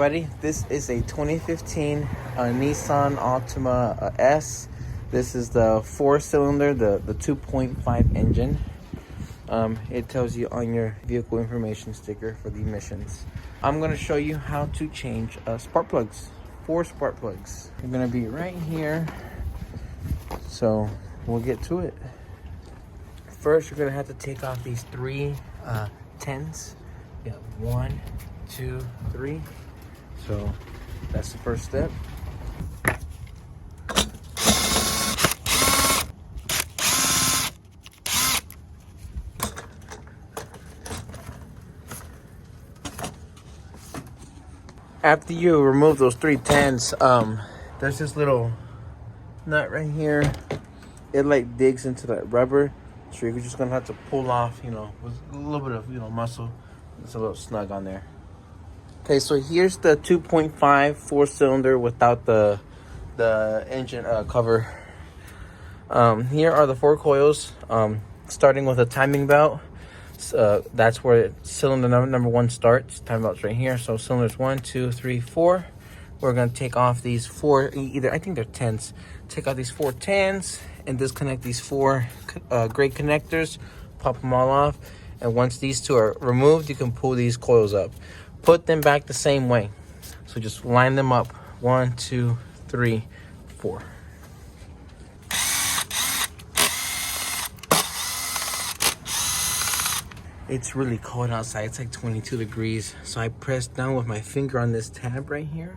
everybody. This is a 2015 Nissan Altima S. This is the 4-cylinder, the 2.5 engine. It tells you on your vehicle information sticker for the emissions. I'm going to show you how to change spark plugs. 4 spark plugs. They're going to be right here. So we'll get to it. First, you're going to have to take off these 3 10s. Yeah, 1, 2, 3. So that's the first step. After you remove those 3 10s, there's this little nut right here. It like digs into that rubber, so you're just gonna have to pull off, with a little bit of muscle. It's a little snug on there. Okay, so here's the 2.5 4-cylinder without the engine cover. Here are the 4 coils, starting with a timing belt. That's where cylinder number 1 starts. Timing belt's right here. So cylinders 1, 2, 3, 4. We're gonna take off these 4, I think they're 10s. Take out these 4 10s and disconnect these 4 gray connectors. Pop them all off. And once these 2 are removed, you can pull these coils up. Put them back the same way. So just line them up. 1, 2, 3, 4. It's really cold outside. It's like 22 degrees. So I pressed down with my finger on this tab right here.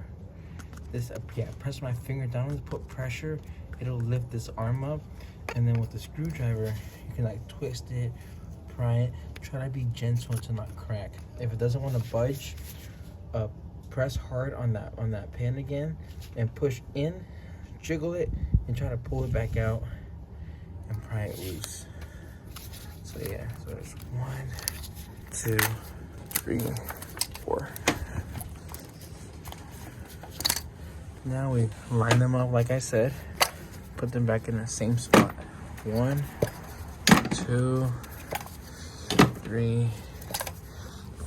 Press my finger down and put pressure. It'll lift this arm up. And then with the screwdriver, you can like twist it, pry it. Try to be gentle to not crack. If it doesn't want to budge, press hard on that pin again and push in, jiggle it, and try to pull it back out and pry it loose. So yeah, so there's 1, 2, 3, 4. Now we line them up like I said. Put them back in the same spot. 1, 2, 3,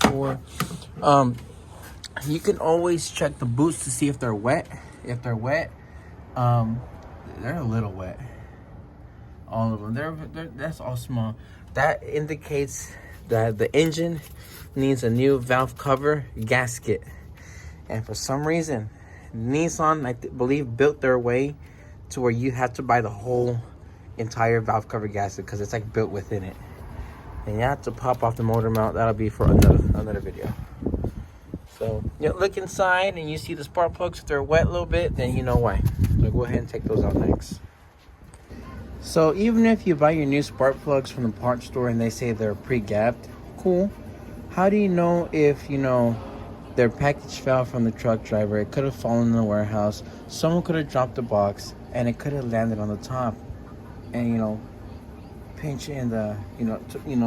4. You can always check the boots to see if they're wet. If they're wet, they're a little wet. All of them. That's all small. That indicates that the engine needs a new valve cover gasket. And for some reason, Nissan, I believe, built their way to where you have to buy the whole entire valve cover gasket because it's like built within it. And you have to pop off the motor mount. That'll be for another video. So look inside and you see the spark plugs. If they're wet a little bit, then you know why. So go ahead and take those out next. So even if you buy your new spark plugs from the parts store and they say they're pre-gapped, cool. How do you know if their package fell from the truck driver? It could have fallen in the warehouse. Someone could have dropped the box and it could have landed on the top and pinch in the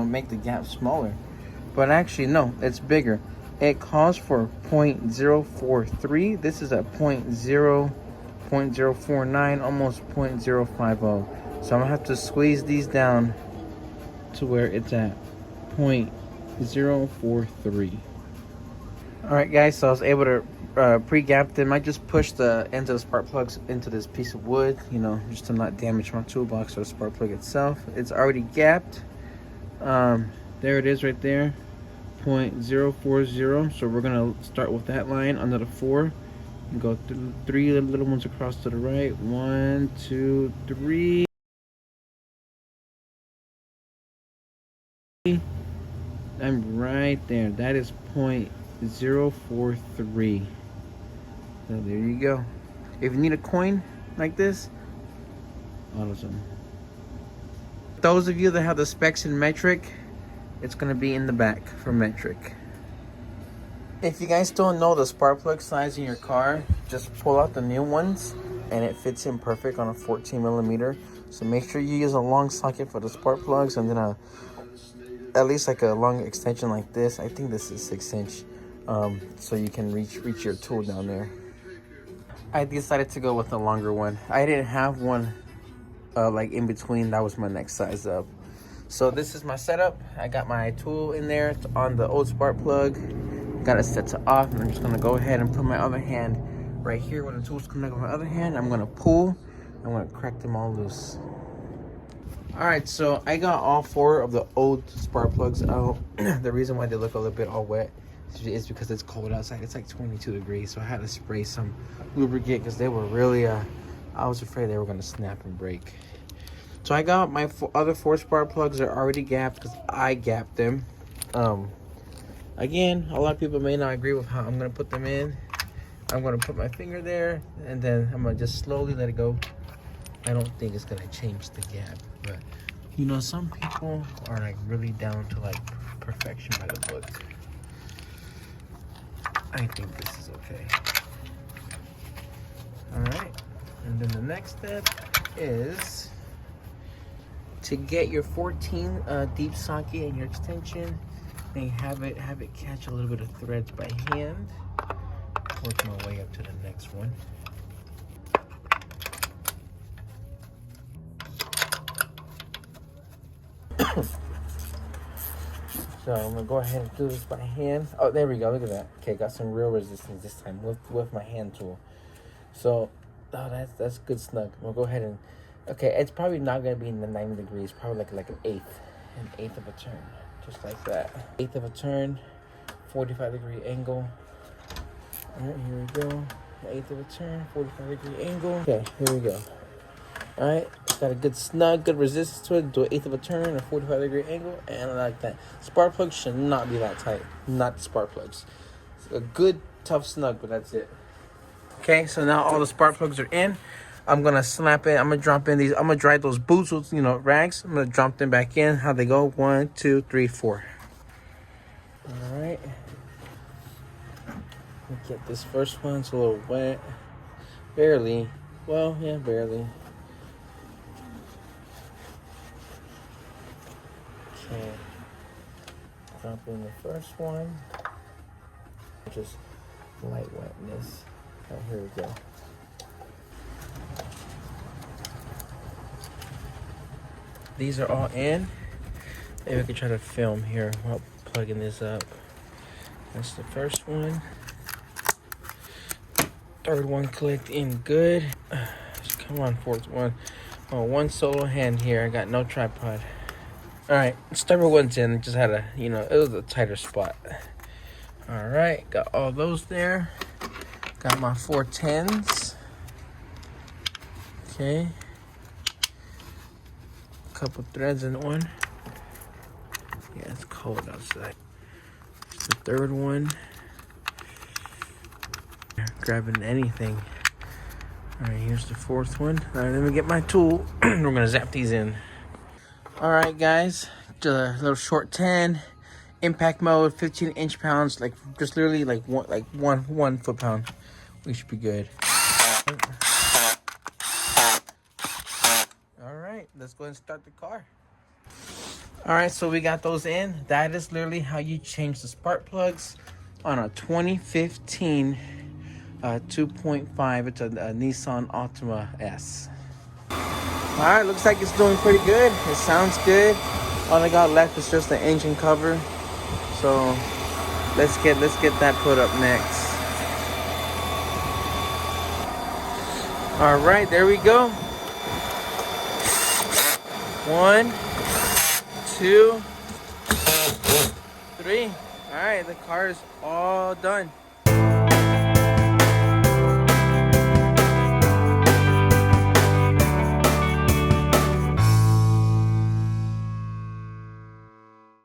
make the gap smaller. But actually no, it's bigger. It calls for 0.043. This is at 0.049, almost 0.050. So I'm gonna have to squeeze these down to where it's at 0.043. All right, guys. So I was able to pre-gap them. I just pushed the ends of the spark plugs into this piece of wood, just to not damage my toolbox or the spark plug itself. It's already gapped. There it is right there, 0.040. So we're gonna start with that line under the 4 and go through 3 little ones across to the right. 1, 2, 3. I'm right there. That is 0.043. So there you go. If you need a coin like this, awesome. Those of you that have the specs in metric, it's going to be in the back for metric. If you guys don't know the spark plug size in your car, just pull out the new ones and it fits in perfect on a 14mm. So make sure you use a long socket for the spark plugs and then at least like a long extension like this. I think this is 6-inch, so you can reach your tool down there. I decided to go with a longer one. I didn't have one like in between. That was my next size up. So this is my setup. I got my tool in there on the old spark plug. got it set to off, and I'm just gonna go ahead and put my other hand right here. When the tools come back with my other hand, I'm gonna pull. I'm gonna crack them all loose. All right, so I got all 4 of the old spark plugs out. The reason why they look a little bit all wet is because it's cold outside. It's like 22 degrees, so I had to spray some lubricant because they were really, I was afraid they were gonna snap and break. So I got my other 4 spark plugs. They're already gapped because I gapped them. Again, a lot of people may not agree with how I'm gonna put them in. I'm gonna put my finger there, and then I'm gonna just slowly let it go. I don't think it's gonna change the gap, but you know, some people are like really down to like perfection by the book. I think this is okay. All right, and then the next step is to get your 14 deep socket and your extension, and have it catch a little bit of threads by hand. Work my way up to the next one. So I'm gonna go ahead and do this by hand. Oh, there we go. Look at that. Okay, got some real resistance this time with my hand tool. So, oh, that's good snug. We'll go ahead and, okay, it's probably not gonna be in the 90 degrees. Probably like an eighth of a turn, just like that. Eighth of a turn, 45-degree angle. All right, here we go. An eighth of a turn, 45-degree angle. Okay, here we go. All right, got a good snug, good resistance to it. Do an eighth of a turn, a 45-degree angle, and I like that. Spark plugs should not be that tight. Not the spark plugs. It's a good, tough snug, but that's it. Okay, so now all the spark plugs are in. I'm gonna slap it. I'm gonna drop in these. I'm gonna dry those boots with, you know, rags. I'm gonna drop them back in. How they go? 1, 2, 3, 4. All right. Let me get this first one. It's a little wet. Barely. Well, yeah, barely. Okay, drop in the first one. Just light wetness. Oh, here we go. These are all in. Maybe we can try to film here while plugging this up. That's the first one. Third one clicked in good. Come on, fourth one. Oh, one solo hand here. I got no tripod. All right, stubber one's in. Just had a, you know, it was a tighter spot. All right, got all those there. Got my 410s. Okay. Couple threads in one. Yeah, it's cold outside. It's the third one. Grabbing anything. All right, here's the fourth one. All right, let me get my tool. We're gonna zap these in. All right, guys, the little short 10, impact mode, 15 inch-pounds, like just literally like one foot-pound. We should be good. All right, let's go ahead and start the car. All right, so we got those in. That is literally how you change the spark plugs on a 2015 2.5. It's a Nissan Altima S. All right, looks like it's doing pretty good. It sounds good. All I got left is just the engine cover. So let's get that put up next. All right, there we go. 1, 2, 3. All right, the car is all done.